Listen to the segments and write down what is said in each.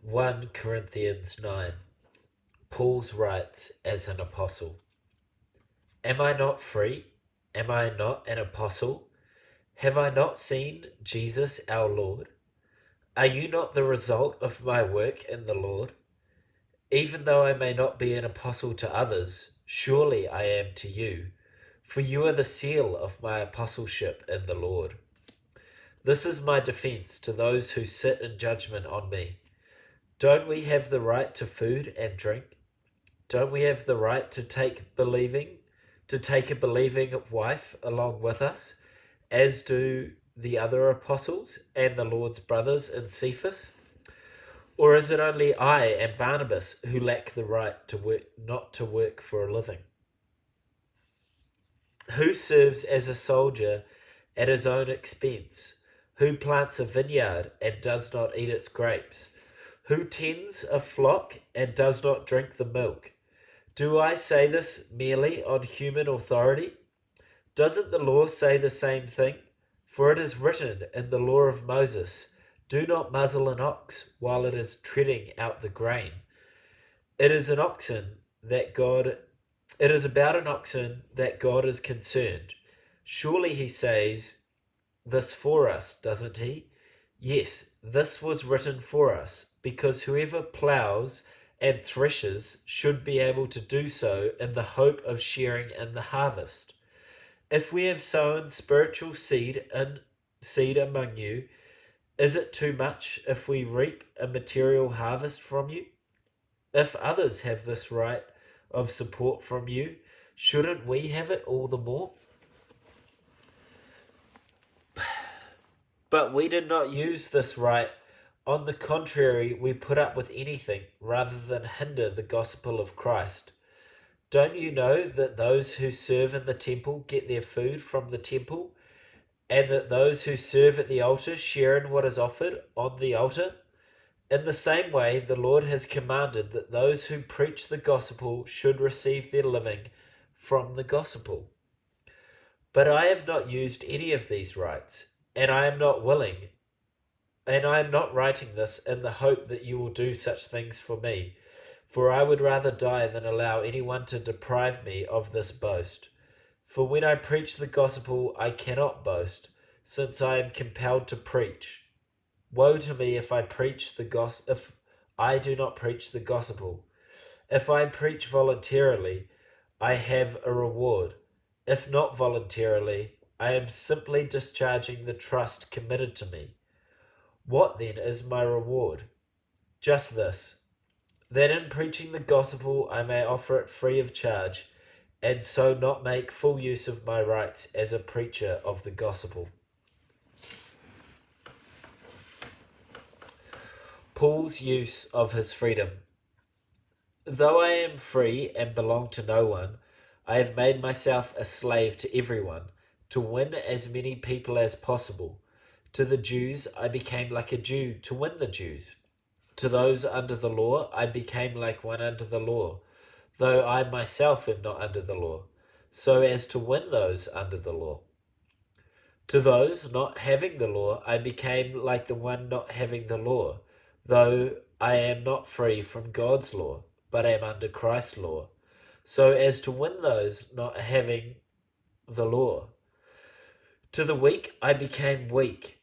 1 Corinthians 9. Paul's writes as an apostle. Am I not free? Am I not an apostle? Have I not seen Jesus our Lord? Are you not the result of my work in the Lord? Even though I may not be an apostle to others, surely I am to you, for you are the seal of my apostleship in the Lord. This is my defense to those who sit in judgment on me. Don't we have the right to food and drink? Don't we have the right to take a believing wife along with us, as do the other apostles and the Lord's brothers in Cephas? Or is it only I and Barnabas who lack the right to work, not to work for a living? Who serves as a soldier at his own expense? Who plants a vineyard and does not eat its grapes? Who tends a flock and does not drink the milk? Do I say this merely on human authority? Doesn't the law say the same thing? For it is written in the law of Moses, do not muzzle an ox while it is treading out the grain. It is about an oxen that God is concerned. Surely he says this for us, doesn't he? Yes, this was written for us, because whoever ploughs and threshes should be able to do so in the hope of sharing in the harvest. If we have sown spiritual seed among you, is it too much if we reap a material harvest from you? If others have this right of support from you, shouldn't we have it all the more? But we did not use this right. On the contrary, we put up with anything rather than hinder the gospel of Christ. Don't you know that those who serve in the temple get their food from the temple, and that those who serve at the altar share in what is offered on the altar? In the same way, the Lord has commanded that those who preach the gospel should receive their living from the gospel. But I have not used any of these rights, and I am not writing this in the hope that you will do such things for me, for I would rather die than allow anyone to deprive me of this boast. For when I preach the gospel, I cannot boast, since I am compelled to preach. Woe to me if I do not preach the gospel. If I preach voluntarily, I have a reward. If not voluntarily, I am simply discharging the trust committed to me. What then is my reward? Just this, that in preaching the gospel I may offer it free of charge, and so not make full use of my rights as a preacher of the gospel. Paul's use of his freedom. Though I am free and belong to no one, I have made myself a slave to everyone, to win as many people as possible. To the Jews I became like a Jew to win the Jews. To those under the law I became like one under the law, though I myself am not under the law, so as to win those under the law. To those not having the law I became like the one not having the law, though I am not free from God's law, but am under Christ's law, so as to win those not having the law. To the weak I became weak.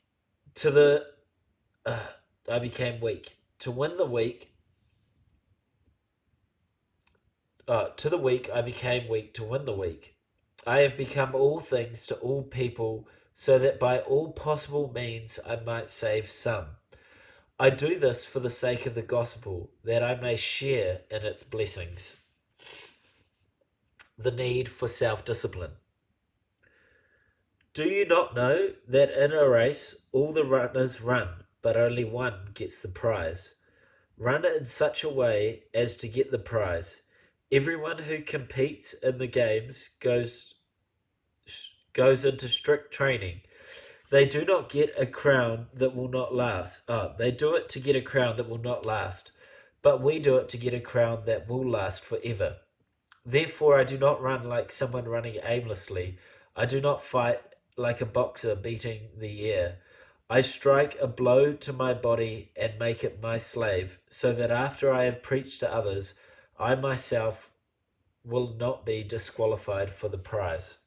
I became weak. To win the weak. To the weak I became weak to win the weak. I have become all things to all people, so that by all possible means I might save some. I do this for the sake of the gospel, that I may share in its blessings. The need for self-discipline. Do you not know that in a race all the runners run, but only one gets the prize? Run in such a way as to get the prize. Everyone who competes in the games goes into strict training. They do not get a crown that will not last. They do it to get a crown that will not last, but we do it to get a crown that will last forever. Therefore, I do not run like someone running aimlessly. I do not fight like a boxer beating the air. I strike a blow to my body and make it my slave, so that after I have preached to others, I myself will not be disqualified for the prize.